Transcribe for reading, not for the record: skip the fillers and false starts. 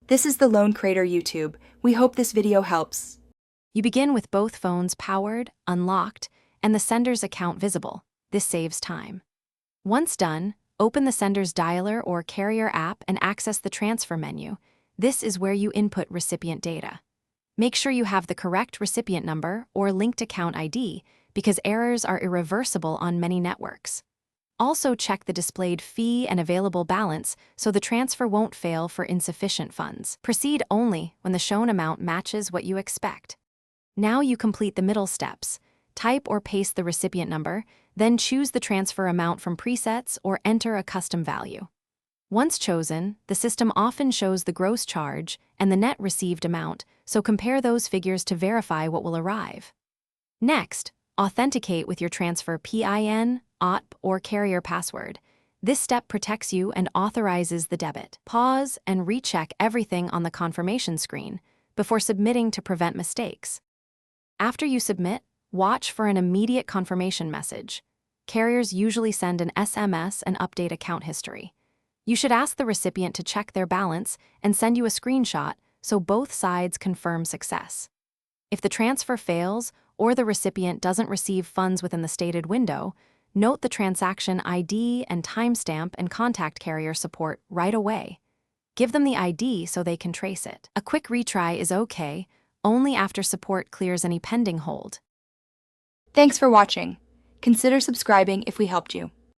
This is the Lone Crater YouTube. We hope this video helps. You begin with both phones powered, unlocked, and the sender's account visible. This saves time. Once done, open the sender's dialer or carrier app and access the transfer menu. This is where you input recipient data. Make sure you have the correct recipient number or linked account ID because errors are irreversible on many networks. Also check the displayed fee and available balance so the transfer won't fail for insufficient funds. Proceed only when the shown amount matches what you expect. Now you complete the middle steps. Type or paste the recipient number, then choose the transfer amount from presets or enter a custom value. Once chosen, the system often shows the gross charge and the net received amount, so compare those figures to verify what will arrive. Next, authenticate with your transfer PIN, OTP, or carrier password. This step protects you and authorizes the debit. Pause and recheck everything on the confirmation screen before submitting to prevent mistakes. After you submit, watch for an immediate confirmation message. Carriers usually send an SMS and update account history. You should ask the recipient to check their balance and send you a screenshot so both sides confirm success. If the transfer fails or the recipient doesn't receive funds within the stated window, note the transaction ID and timestamp and contact carrier support right away. Give them the ID so they can trace it. A quick retry is okay, only after support clears any pending hold. Thanks for watching. Consider subscribing if we helped you.